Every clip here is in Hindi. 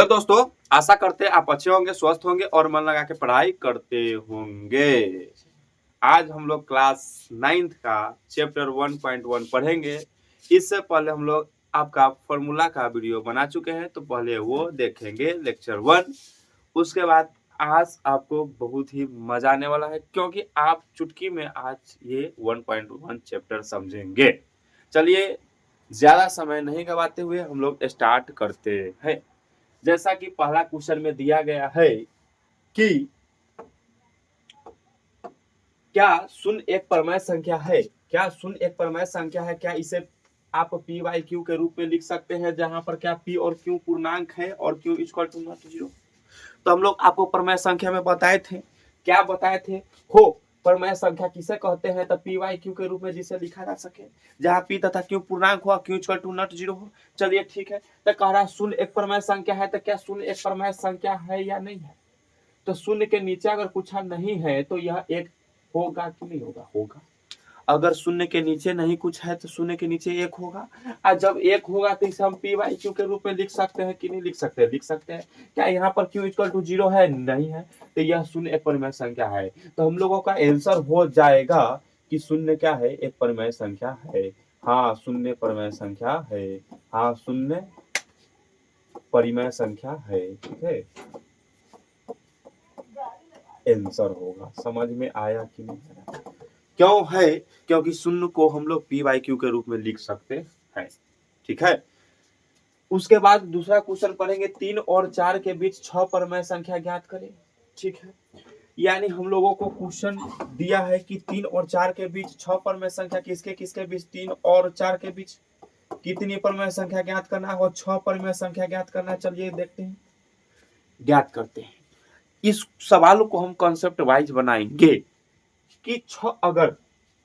हेलो दोस्तों, आशा करते हैं आप अच्छे होंगे, स्वस्थ होंगे और मन लगा के पढ़ाई करते होंगे। आज हम लोग क्लास 9th का चैप्टर 1.1 पढ़ेंगे। इससे पहले हम लोग आपका फॉर्मूला का वीडियो बना चुके हैं, तो पहले वो देखेंगे लेक्चर 1। उसके बाद आज आपको बहुत ही मजा आने वाला है, क्योंकि आप चुटकी में आज ये 1.1 चैप्टर समझेंगे। चलिए ज्यादा समय नहीं गवाते हुए हम लोग स्टार्ट करते हैं। जैसा कि पहला क्वेश्चन में दिया गया है कि क्या शून्य एक परमाणु संख्या है। क्या शून्य एक परमाणु संख्या है? क्या इसे आप पी वाई क्यू के रूप में लिख सकते हैं, जहां पर क्या पी और क्यू पूर्णांक है और Q equal to not zero. तो हम लोग आपको परमाणु संख्या में बताए थे, क्या बताए थे हो परमाणु संख्या किसे कहते हैं, तो पी वाई क्यू के रूप में जिसे लिखा जा सके, जहां पी तथा क्यू पूर्णांक हो, Q equal to not zero हो। चलिए ठीक है, तो कह रहा शून्य एक परमाणु संख्या है, तो क्या शून्य एक परमाणु संख्या है या नहीं है? तो शून्य के नीचे अगर कुछ नहीं है तो यह एक होगा कि नहीं होगा? होगा। अगर शून्य के नीचे नहीं कुछ है तो शून्य के नीचे एक होगा, और जब एक होगा तो इसे हम पी वाई क्यू के रूप में लिख सकते हैं कि नहीं लिख सकते? लिख सकते हैं। क्या यहाँ पर क्यू इक्वल टू जीरो है? नहीं है, तो यह शून्य एक परिमेय संख्या है। तो हम लोगों का आंसर हो जाएगा कि शून्य क्या है? एक परिमेय संख्या है। हाँ, शून्य परिमेय संख्या है। हाँ, शून्य परिमेय संख्या है। ठीक है, आंसर होगा। समझ में आया कि नहीं आया? क्यों है? क्योंकि शून्य को हम लोग पी वाई क्यू के रूप में लिख सकते हैं। ठीक है, उसके बाद दूसरा क्वेश्चन पढ़ेंगे, 3 और 4 के बीच 6 परमेय संख्या ज्ञात करें। ठीक है, यानी हम लोगों को क्वेश्चन दिया है कि 3 और 4 के बीच 6 परमेय संख्या किसके किसके बीच, 3 और 4 के बीच कितनी परमेय संख्या ज्ञात करना है और 6 परमेय संख्या ज्ञात करना है। चलिए देखते हैं, ज्ञात करते हैं। इस सवाल को हम कॉन्सेप्ट वाइज बनाएंगे कि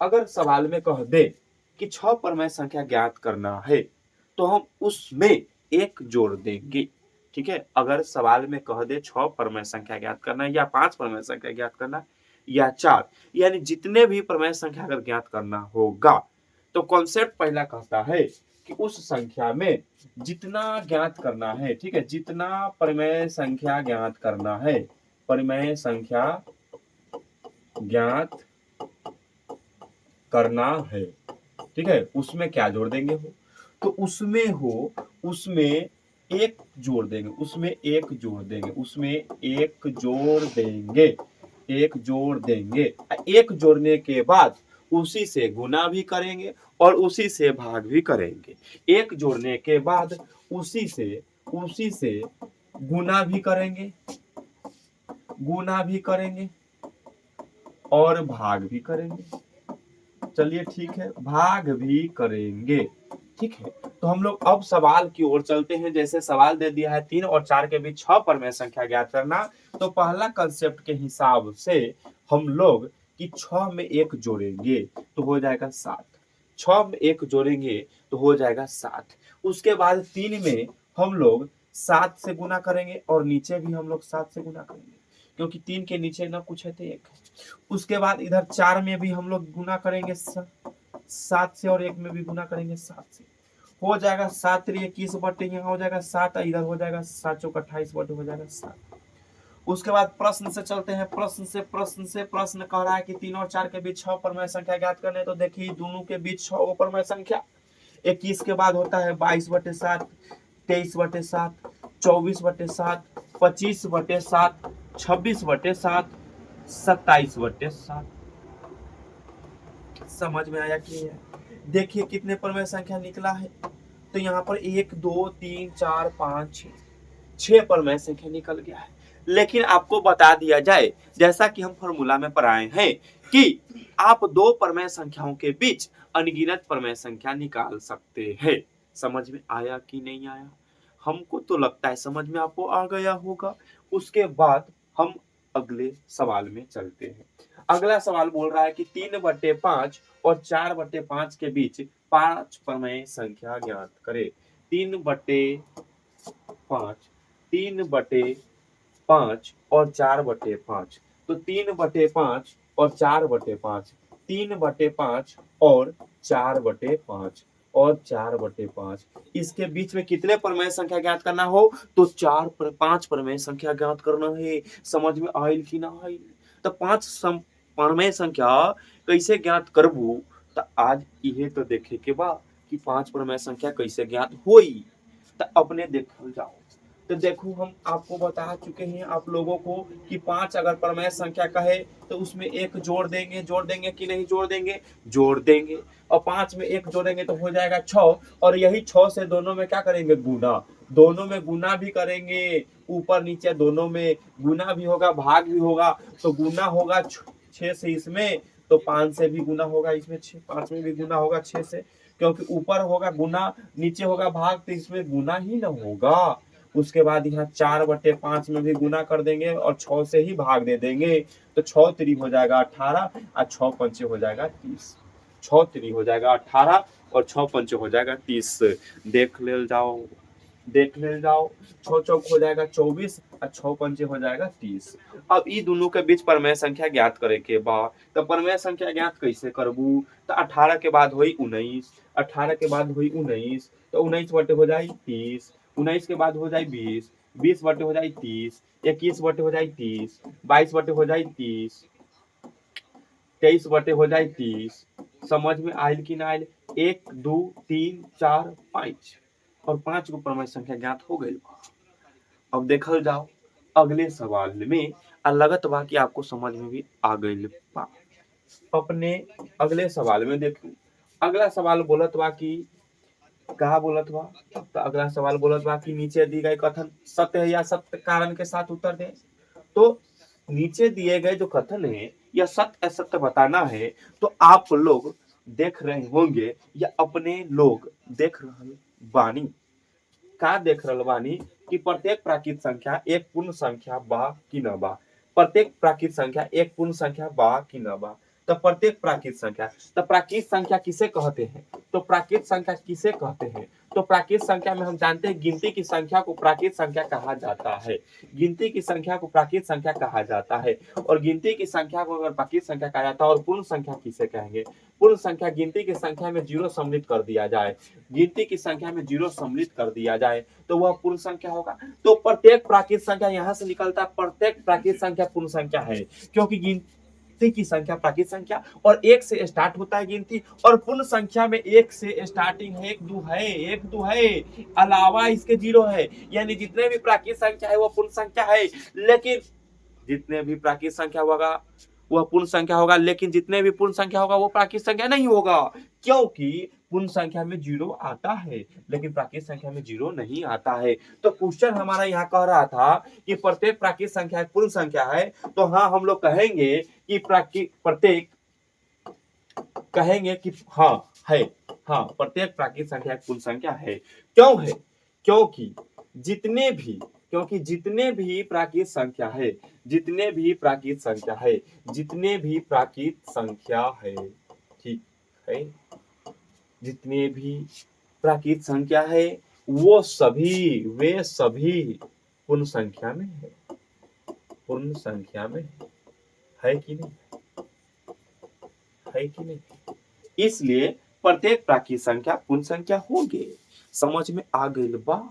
अगर सवाल में कह दे कि 6 परमेय संख्या ज्ञात करना है, तो हम उसमें एक जोड़ देंगे। ठीक है, अगर सवाल में कह दे 6 परमेय संख्या ज्ञात करना है या 5 परमेय संख्या ज्ञात करना है या 4, यानी जितने भी परमेय संख्या अगर ज्ञात करना होगा, तो कॉन्सेप्ट पहला कहता है कि उस संख्या में जितना ज्ञात करना है, ठीक है, जितना परमेय संख्या ज्ञात करना है, परिमेय संख्या ज्ञात करना है, ठीक है, उसमें क्या जोड़ देंगे हो? तो उसमें एक जोड़ देंगे, उसमें एक जोड़ देंगे, उसमें एक जोड़ देंगे, एक जोड़ देंगे। एक जोड़ने के बाद उसी से गुना भी करेंगे और उसी से भाग भी करेंगे। एक जोड़ने के बाद उसी से गुना भी करेंगे, गुना भी करेंगे और भाग भी करेंगे। चलिए ठीक है, भाग भी करेंगे। ठीक है, तो हम लोग अब सवाल की ओर चलते हैं। जैसे सवाल दे दिया है 3 और 4 के बीच 6 परमेय संख्या ज्ञात करना, तो पहला कंसेप्ट के हिसाब से हम लोग कि 6 में एक जोड़ेंगे तो हो जाएगा 7, 6 में एक जोड़ेंगे तो हो जाएगा 7। उसके बाद 3 में हम लोग 7 से गुना करेंगे और नीचे भी हम लोग 7 से गुना करेंगे, क्योंकि 3 के नीचे ना कुछ है तो एक है। उसके बाद इधर 4 में भी हम लोग गुना करेंगे 7 से और 1 में भी गुना करेंगे 7 से, हो जाएगा 7 3 21 बटे, यहाँ हो जाएगा 7, इधर हो जाएगा 7 चौक 28 बटे, हो जाएगा 7। उसके बाद प्रश्न से चलते हैं। प्रश्न कह रहा है कि 3 और 4 के बीच 6 परमेय संख्या ज्ञात करने, तो देखिए दोनों के बीच 6 परमेय संख्या। 21 के बाद होता है 22 बटे 7, 23 बटे 7, 24 बटे 7, 25 बटे 7, 26 बटे 7, 27 बटे 7। समझ में आया कि? देखिए कितने परमेय संख्या निकला है, तो यहाँ पर 1 2 3 4 5 6 परमेय संख्या निकल गया है। लेकिन आपको बता दिया जाए, जैसा कि हम फॉर्मूला में पढ़ाए हैं, कि आप दो परमेय संख्याओं के बीच अनगिनत परमेय संख्या निकाल सकते हैं। समझ में आया कि नहीं आया? हमको तो लगता है समझ में आपको आ गया होगा। उसके बाद हम अगले सवाल में चलते हैं। अगला सवाल बोल रहा है कि 3/5 और 4/5 के बीच 5 परमेय संख्या ज्ञात करे। 3/5, 3/5 और 4/5, तो 3/5 और 4/5, 3/5 और 4/5, और 4/5। इसके बीच में कितने परमेय संख्या ज्ञात करना हो तो 5 परमेय संख्या ज्ञात करना है। समझ में आयल कि ना आयल? तो 5 परमेय संख्या कैसे ज्ञात करबू तो आज इहे तो देखे के बा कि 5 परमेय संख्या कैसे ज्ञात होई। तो अपने देखल जाओ। तो देखो हम आपको बता चुके हैं आप लोगों को कि 5 अगर परमेय संख्या कहे तो उसमें 1 जोड़ देंगे कि नहीं जोड़ देंगे? जोड़ देंगे। और 5 में 1 जोड़ेंगे तो हो जाएगा 6 और यही 6 से दोनों में क्या करेंगे? गुना। दोनों में गुना भी करेंगे, ऊपर नीचे दोनों में गुना भी होगा भाग भी होगा। तो गुना होगा 6 से इसमें तो 5 से भी गुना होगा इसमें, 5 में भी गुना होगा 6 से, क्योंकि ऊपर होगा गुना नीचे होगा भाग तो इसमें गुना ही ना होगा। उसके बाद यहाँ 4/5 में भी गुना कर देंगे और 6 से ही भाग दे देंगे। तो 6 3 हो जाएगा 18 और 6 5 हो जाएगा 30। 6 3 हो जाएगा 18 और 6 5 हो जाएगा 30। देख ले जाओ, देख ले जाओ। 6 चौक हो जाएगा 24 और 6 5 हो जाएगा 30। अब ई दोनों के बीच परमेय संख्या ज्ञात करे के बा। तो परमेय संख्या ज्ञात कैसे करबू? तो 18 के बाद होई 19, 18 के बाद होई 19 तो 19 बटे हो जाए 30, 19 के बाद हो जाए 20, 20 बटे हो जाए 30, 21 बटे हो जाए 30, 22 बटे हो जाए 30, 23 बटे हो जाए 30। समझ में आयल कि ना आयल? 1 2 3 4 5 और 5 को परमेय संख्या ज्ञात हो गई। अब देखल जाओ अगले सवाल में, लगत बा कि आपको समझ में भी आ गई बा। अपने अगले सवाल में देखो, अगला सवाल बोलत बा कि कहा बोलत बा? तो अगला सवाल बोलत बा कि नीचे दी गई कथन सत्य है या सत्य कारण के साथ उत्तर दे। तो नीचे दिए गए जो कथन है या सत्य असत्य बताना है। तो आप लोग देख रहे होंगे या अपने लोग देख रहे बानी, का देख रहे बानी कि प्रत्येक प्राकृत संख्या एक पूर्ण संख्या बा कि न बा। प्रत्येक प्राकृत संख्या एक पूर्ण संख्या बा कि न बा। तो प्रत्येक प्राकृत संख्या, तो प्राकृत संख्या किसे कहते हैं? तो प्राकृत संख्या किसे कहते हैं? तो प्राकृत संख्या में हम जानते हैं गिनती की संख्या को प्राकृत संख्या कहा जाता है। गिनती की संख्या को प्राकृत संख्या कहा जाता है। और गिनती की संख्या को अगर प्राकृत संख्या कहा जाता है, और पूर्ण संख्या किसे कहेंगे? पूर्ण संख्या गिनती की संख्या में 0 सम्मिलित कर दिया जाए, गिनती की संख्या में 0 सम्मिलित कर दिया जाए तो वह पूर्ण संख्या होगा। तो प्रत्येक प्राकृत संख्या यहां से निकलता है, प्रत्येक प्राकृत संख्या पूर्ण संख्या है, क्योंकि गिनती की संख्या प्राकृत संख्या और 1 से स्टार्ट होता है गिनती, और पूर्ण संख्या में 1 से स्टार्टिंग है, 1 2 है, 1 2 है, अलावा इसके 0 है। यानी जितने भी प्राकृत संख्या है वह पूर्ण संख्या है। लेकिन जितने भी प्राकृत संख्या होगा वह पूर्ण संख्या होगा, लेकिन जितने भी पूर्ण संख्या होगा वो प्राकृत संख्या नहीं होगा, क्योंकि पूर्ण संख्या में 0 आता है लेकिन प्राकृत संख्या में 0 नहीं आता है। तो क्वेश्चन हमारा यहाँ कह रहा था कि प्रत्येक प्राकृत संख्या एक पूर्ण संख्या है। तो हाँ, हम लोग कहेंगे कि प्रत्येक कहेंगे कि हाँ है, हाँ प्रत्येक प्राकृत संख्या एक पूर्ण संख्या है। क्यों है? क्योंकि जितने भी प्राकृत संख्या है, जितने भी प्राकृत संख्या है, जितने भी प्राकृत संख्या है, ठीक है, जितने भी प्राकृत संख्या है वे सभी पूर्ण संख्या में है, पूर्ण संख्या में है कि नहीं? है कि नहीं? इसलिए प्रत्येक प्राकृत संख्या पूर्ण संख्या होगी। समझ में आ गई बा?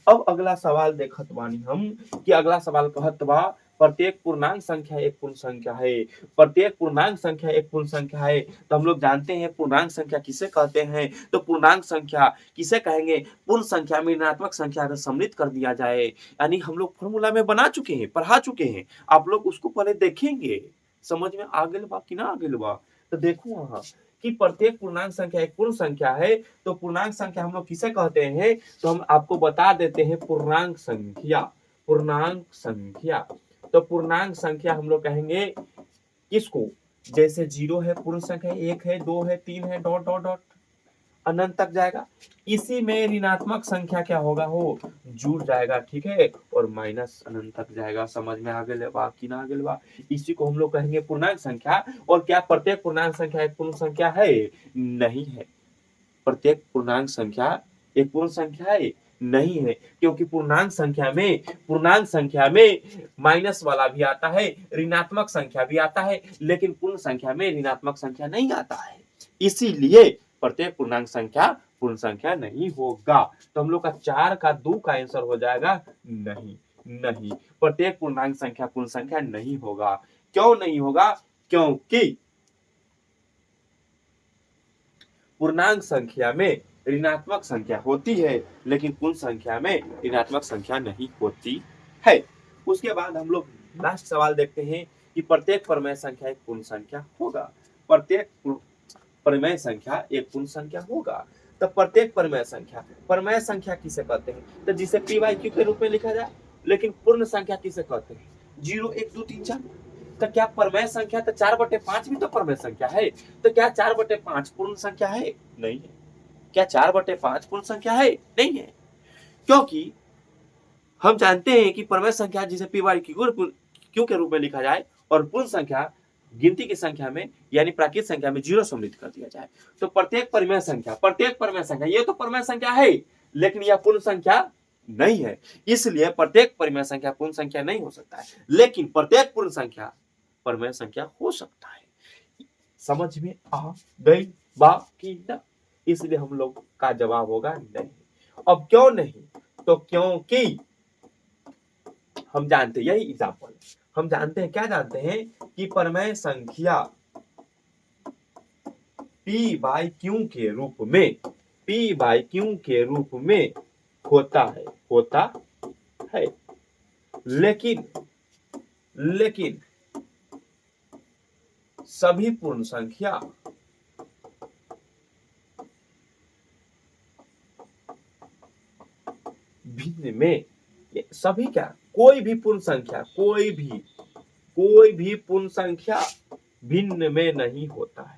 अब अगला सवाल देखत बानी हम कि अगला सवाल कहत बा प्रत्येक पूर्णांक संख्या एक पूर्ण संख्या है। प्रत्येक पूर्णांक संख्या एक पूर्ण संख्या है। तो हम लोग जानते हैं पूर्णांक संख्या किसे कहते हैं। तो पूर्णांक संख्या किसे कहेंगे? पूर्ण संख्या में ऋणात्मक संख्या अगर सम्मिलित कर दिया जाए, यानी हम लोग फॉर्मूला में बना चुके हैं, पढ़ा चुके हैं, आप लोग उसको पहले देखेंगे। समझ में आ गई बा कि ना आ गई बा? तो देखो वहां कि प्रत्येक पूर्णांक संख्या एक पूर्ण संख्या है। तो पूर्णांक संख्या हम लोग किसे कहते हैं? तो हम आपको बता देते हैं पूर्णांक संख्या। पूर्णांक संख्या, तो पूर्णांक संख्या हम लोग कहेंगे किसको? जैसे 0 है पूर्ण संख्या, 1 है, 2 है, 3 है, डॉट डॉट डॉट अनंत तक जाएगा। इसी में ऋणात्मक संख्या क्या होगा? हो जुड़ जाएगा, ठीक है, और माइनस अनंत तक जाएगा। समझ में आ गए बा कि ना आ गए बा? इसी को हम लोग कहेंगे पूर्णांक संख्या। और क्या प्रत्येक पूर्णांक संख्या एक पूर्ण संख्या है? नहीं है। प्रत्येक पूर्णांक संख्या एक पूर्ण संख्या है नहीं है, क्योंकि पूर्णांक संख्या में माइनस वाला भी आता है, ऋणात्मक संख्या भी आता है, लेकिन पूर्ण संख्या में ऋणात्मक संख्या नहीं आता है। इसीलिए प्रत्येक पूर्णांक संख्या पूर्ण संख्या नहीं होगा। तो हम लोग का 4 का 2 का आंसर हो जाएगा नहीं। नहीं, प्रत्येक पूर्णांक संख्या पूर्ण संख्या नहीं होगा। क्यों नहीं होगा? क्योंकि पूर्णांक संख्या में ऋणात्मक संख्या होती है, लेकिन पूर्ण संख्या में ऋणात्मक संख्या नहीं होती है। उसके बाद हम लोग लास्ट सवाल देखते हैं कि प्रत्येक परिमेय संख्या एक पूर्ण संख्या होगा। प्रत्येक परिमेय संख्या एक पूर्ण संख्या होगा। तो प्रत्येक परिमेय संख्या किसे कहते हैं? तो जिसे पी बाई क्यू के रूप में लिखा जाए। लेकिन पूर्ण संख्या किसे कहते हैं? 0 1 2 3 4। तो क्या परिमेय संख्या? तो 4/5 भी तो परिमेय संख्या है। तो क्या 4/5 पूर्ण संख्या है? नहीं है। क्या 4/5 पूर्ण संख्या है? नहीं है, क्योंकि हम जानते हैं कि परिमेय संख्या जिसे पी बाई क्यू के रूप में लिखा जाए और पूर्ण संख्या गिनती की संख्या में यानी प्राकृत संख्या में 0 सम्मिलित कर दिया जाए। तो प्रत्येक परिमेय संख्या ये तो परिमेय संख्या है, लेकिन यह पूर्ण संख्या नहीं है। इसलिए प्रत्येक परिमेय संख्या पूर्ण संख्या नहीं हो सकता है, लेकिन प्रत्येक पूर्ण संख्या परिमेय संख्या हो सकता है। समझ में आ गई बाकी ना? इसलिए हम लोग का जवाब होगा नहीं। अब क्यों नहीं? तो क्योंकि हम जानते हैं, यही एग्जाम्पल हम जानते हैं, क्या जानते हैं कि परिमेय संख्या P बाई Q के रूप में होता है, लेकिन सभी पूर्ण संख्या भिन्न में सभी क्या कोई भी पूर्ण संख्या पूर्ण संख्या भिन्न में नहीं होता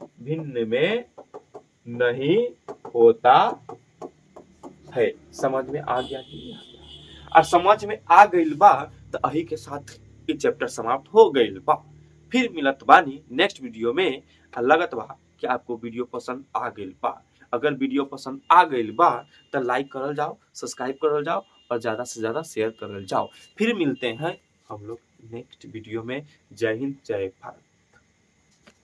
है, समझ में आ गया कि नहीं आ गया? और समझ में आ गइल बा तो अही के साथ ये चैप्टर समाप्त हो गइल बा। फिर मिलत बानी नेक्स्ट वीडियो में। लगत बा कि आपको वीडियो पसंद आ गइल बा। अगर वीडियो पसंद आ गइल बा तो लाइक करल जाओ, सब्सक्राइब करल जाओ और ज्यादा से ज्यादा शेयर करल जाओ। फिर मिलते हैं हम लोग नेक्स्ट वीडियो में। जय हिंद, जय भारत।